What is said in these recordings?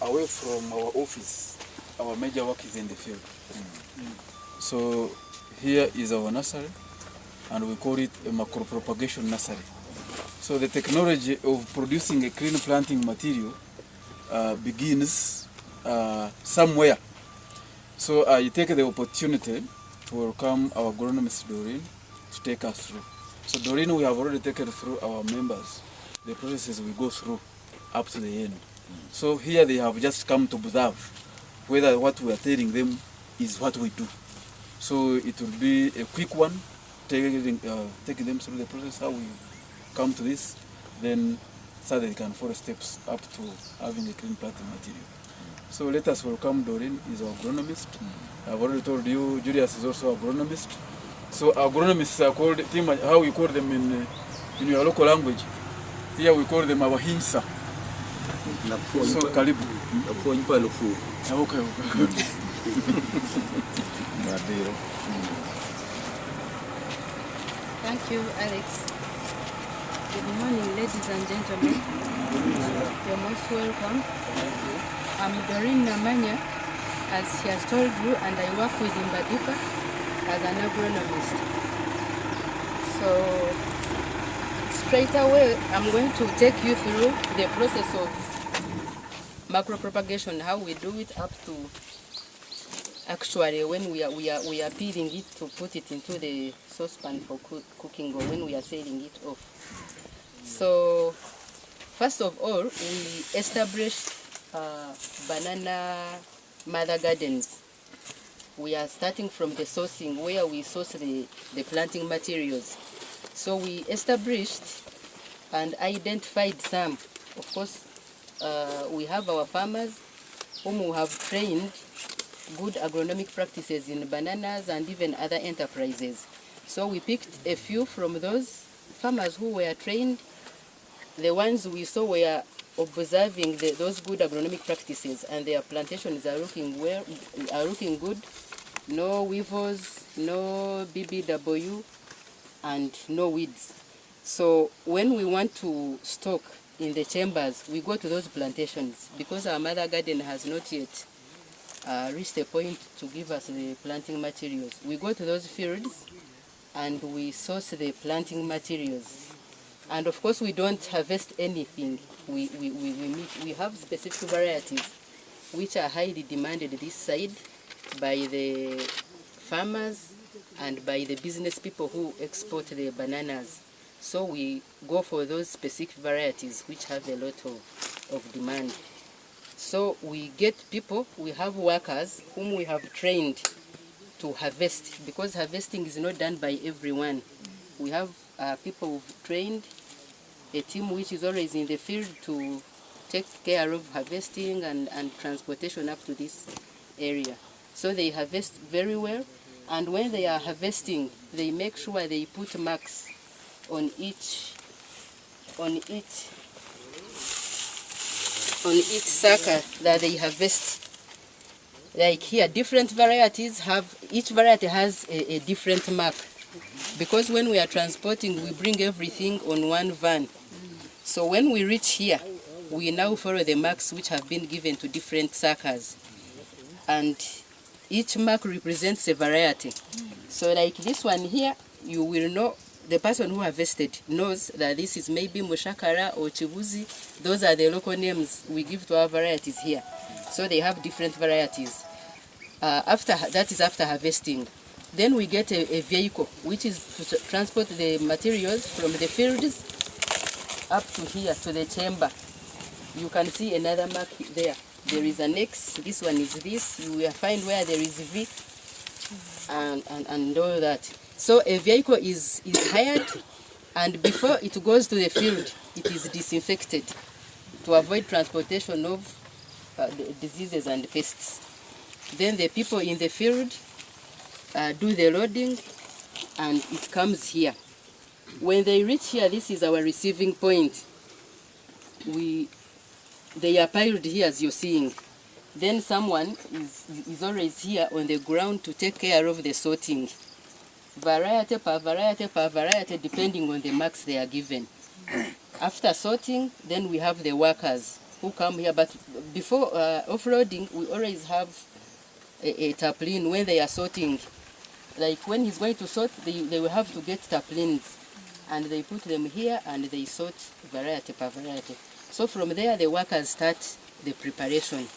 away from our office, our major work is in the field. So here is our nursery, and we call it a Macro-Propagation nursery. So the technology of producing a clean planting material begins somewhere. So I take the opportunity to welcome our agronomist Doreen to take us through. So Doreen, we have already taken through our members the processes we go through up to the end. So here they have just come to observe whether what we are telling them is what we do. So it will be a quick one, taking them through the process, how we come to this, then so that they can follow steps up to having a clean planting material. So let us welcome Doreen, is our agronomist. I've already told you, Julius is also agronomist. So agronomists are called, how we call them in your local language. Here we call them our hinsa. So karibu. Okay. Thank you, Alex. Good morning, ladies and gentlemen. You're most welcome. I'm Doreen Namanya, as she has told you, and I work with Mbadipa as an agronomist. So, straight away, I'm going to take you through the process of macro-propagation, how we do it up to actually when we are peeling it to put it into the saucepan for cooking, or when we are selling it off. So, first of all, we established banana mother gardens. We are starting from the sourcing, where we source the planting materials. So we established and identified some. Of course, we have our farmers whom we have trained good agronomic practices in bananas and even other enterprises. So we picked a few from those farmers who were trained. The ones we saw were observing those good agronomic practices, and their plantations are looking good. No weevils, no BBW, and no weeds. So when we want to stock in the chambers, we go to those plantations, because our mother garden has not yet reached a point to give us the planting materials. We go to those fields and we source the planting materials. And of course, we don't harvest anything. We have specific varieties which are highly demanded this side by the farmers and by the business people who export the bananas. So we go for those specific varieties which have a lot of demand. So we get people, we have workers whom we have trained to harvest, because harvesting is not done by everyone. We have people who've trained, a team which is always in the field to take care of harvesting and transportation up to this area. So they harvest very well, and when they are harvesting, they make sure they put marks on each sucker that they harvest. Like here, different varieties each variety has a different mark, because when we are transporting, we bring everything on one van. So when we reach here, we now follow the marks which have been given to different suckers, and each mark represents a variety. So like this one here, you will know, the person who harvested knows that this is maybe Mushakara or Chibuzi. Those are the local names we give to our varieties here. So they have different varieties. After harvesting. Then we get a vehicle which is to transport the materials from the fields up to here to the chamber. You can see another mark there. There is an X. This one is this. You will find where there is V and all that. So a vehicle is hired, and before it goes to the field, it is disinfected to avoid transportation of diseases and pests. Then the people in the field do the loading, and it comes here. When they reach here, this is our receiving point. They are piled here, as you're seeing. Then someone is always here on the ground to take care of the sorting. Variety per variety per variety, depending on the marks they are given. After sorting, then we have the workers who come here. But before offloading, we always have a tarpaulin when they are sorting. Like when he's going to sort, they will have to get tarpaulins, and they put them here and they sort variety per variety. So from there, the workers start the preparation,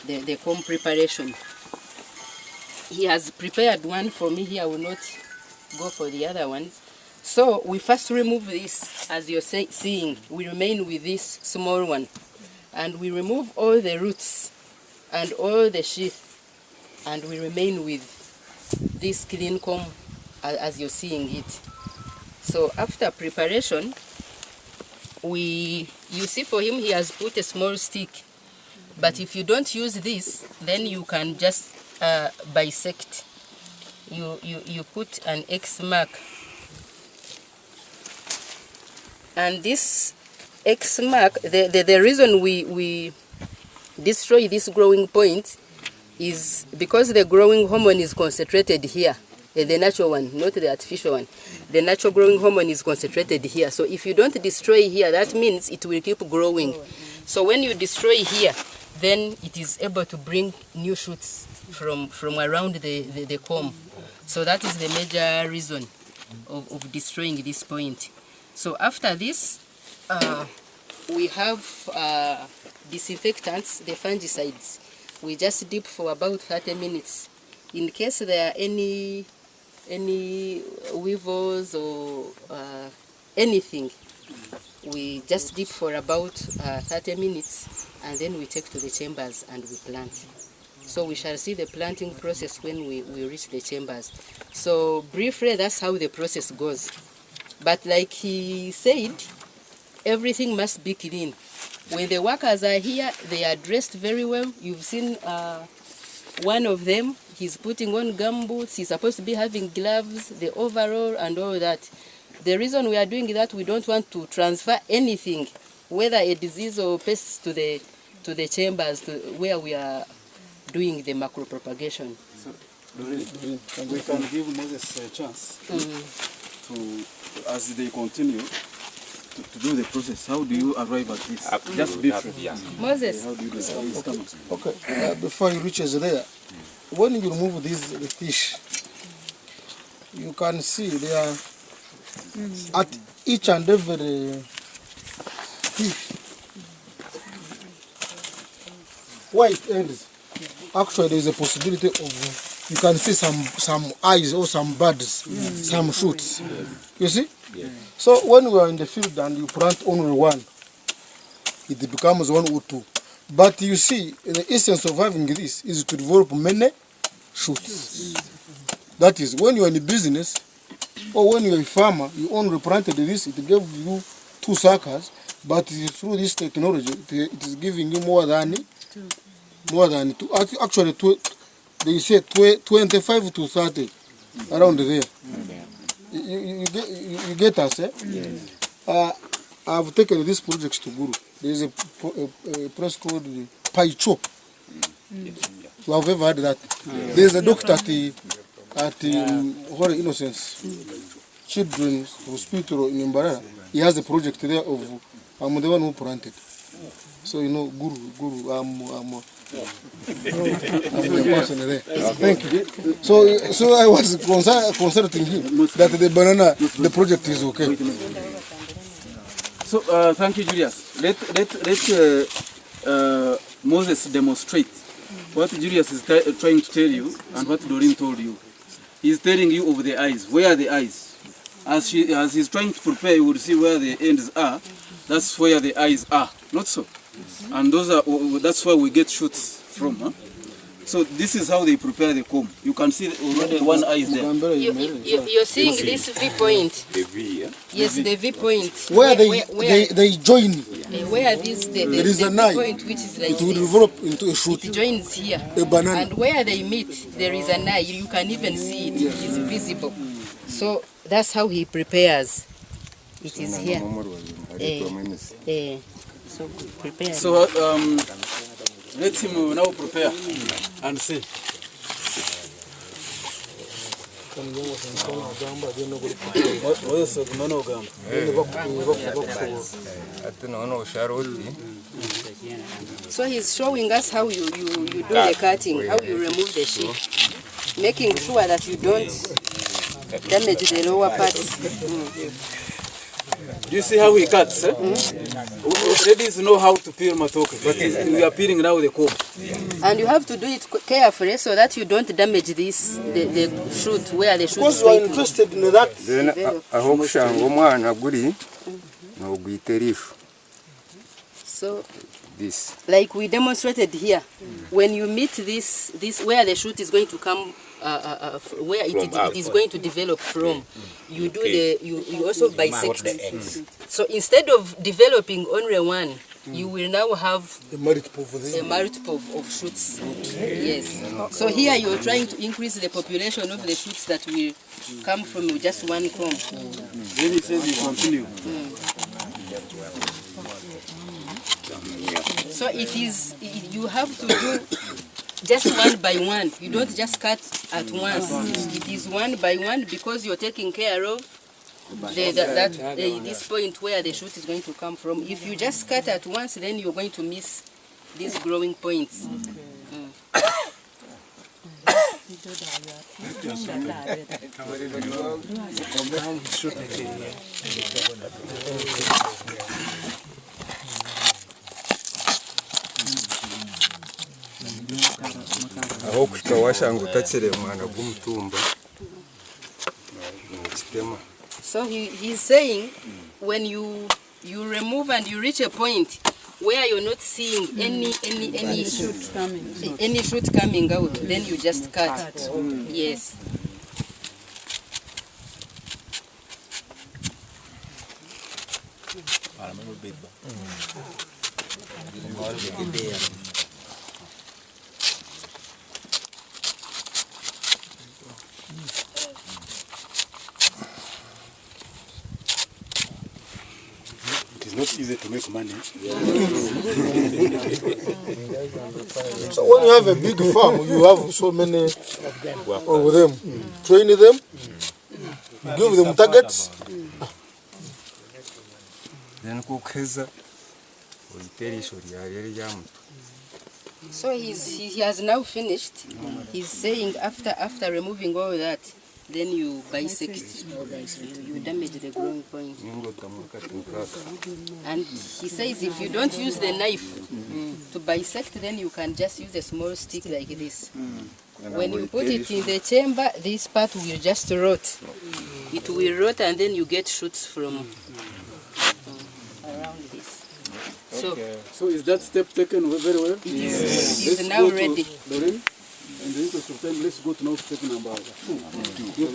the comb preparation. He has prepared one for me here. I will not go for the other ones. So we first remove this, as you're seeing. We remain with this small one, and we remove all the roots and all the sheath, and we remain with this clean comb as you're seeing it. So after preparation, you see for him he has put a small stick, but if you don't use this, then you can just bisect. You put an X mark, and this X mark, the reason we destroy this growing point is because the growing hormone is concentrated here, the natural one, not the artificial one. The natural growing hormone is concentrated here. So if you don't destroy here, that means it will keep growing. So when you destroy here, then it is able to bring new shoots from around the comb. So that is the major reason of destroying this point. So after this, we have disinfectants, the fungicides. We just dip for about 30 minutes. In case there are any weevils or anything, we just dip for about 30 minutes, and then we take to the chambers and we plant. So we shall see the planting process when we reach the chambers. So briefly, that's how the process goes. But like he said, everything must be clean. When the workers are here, they are dressed very well. You've seen one of them, he's putting on gumboots, he's supposed to be having gloves, the overall and all that. The reason we are doing that, we don't want to transfer anything, whether a disease or pests, to the chambers where we are doing the macro-propagation. So, we can give Moses a chance to, as they continue, to do the process. How do you arrive at this? Just briefly. Moses. How do you do this? Okay, before you reaches there, when you remove the fish, you can see they are at each and every fish. Where it ends, actually there is a possibility of, you can see some eyes or some buds, some shoots. You see? So when we are in the field and you plant only one, it becomes 1 or 2. But you see, the essence of having this is to develop many shoots. That is, when you are in the business, or when you are a farmer, you only planted this, it gave you 2 suckers, but through this technology, it is giving you more than 2. Actually, they say 25 to 30, around there. You get us, eh? Yes. I've taken these projects to Guru. There is a place called Paicho. You have ever heard that? Yes. There is a doctor at Holy Innocence Children's Hospital in Mbarara. He has a project there of, I'm the one who planted. So you know, Guru, I'm the person there. Thank you. So I was consulting him that the banana, the project is okay. So thank you, Julius. Let Moses demonstrate what Julius is trying to tell you and what Doreen told you. He's telling you of the eyes. Where are the eyes? As he's trying to prepare, you will see where the ends are. That's where the eyes are. Not so. And that's where we get shoots from. Huh? So this is how they prepare the comb. You can see already one eye is there. You're seeing this V point. The V, yeah? Yes, the V point. Where they join. Where this the V point, which is like it will develop into a shoot. It joins here. A banana. And where they meet, there is an eye. You can even see it. It is visible. So that's how he prepares. It is here. So prepare. So let him now prepare and see. Ati naona usharudi So he's showing us how you do the cutting, how you remove the sheath, making sure that you don't damage the lower parts. Do you see how he cuts? Eh? Ladies know how to peel matoke, but we are peeling now the comb. And you have to do it carefully so that you don't damage this, the shoot, where the shoot Because is you are going to interested in that. Then aho kushanga omwana guri no gwiterisho. So, This. like we demonstrated here, when you meet this where the shoot is going to come, where it is going to develop from, you do you also bisect. So instead of developing only one, you will now have A multiple for a multiple of shoots. Yes. So here you are trying to increase the population of the shoots that will come from just one comb. Then he says you continue. So you have to do just one by one. You don't just cut at once. It is one by one because you're taking care of this point where the shoot is going to come from. If you just cut at once, then you're going to miss these growing points. Aho kutawashanga utakire mwana gumutumba. So he's saying when you remove and you reach a point where you're not seeing any shoot coming out, then you just cut. Yes. It is not easy to make money. So when you have a big farm, you have so many of them. Train them, give them targets. Then kukeza uyiterisho ryari ryamu. So he has now finished. He's saying after removing all that, then you bisect. You damage the growing point. And he says if you don't use the knife to bisect, then you can just use a small stick like this. When you put it in the chamber, this part will just rot. It will rot and then you get shoots from around this. So is that step taken very well? It is now ready. Lorraine, in the interest of time, let's go to now step number 2.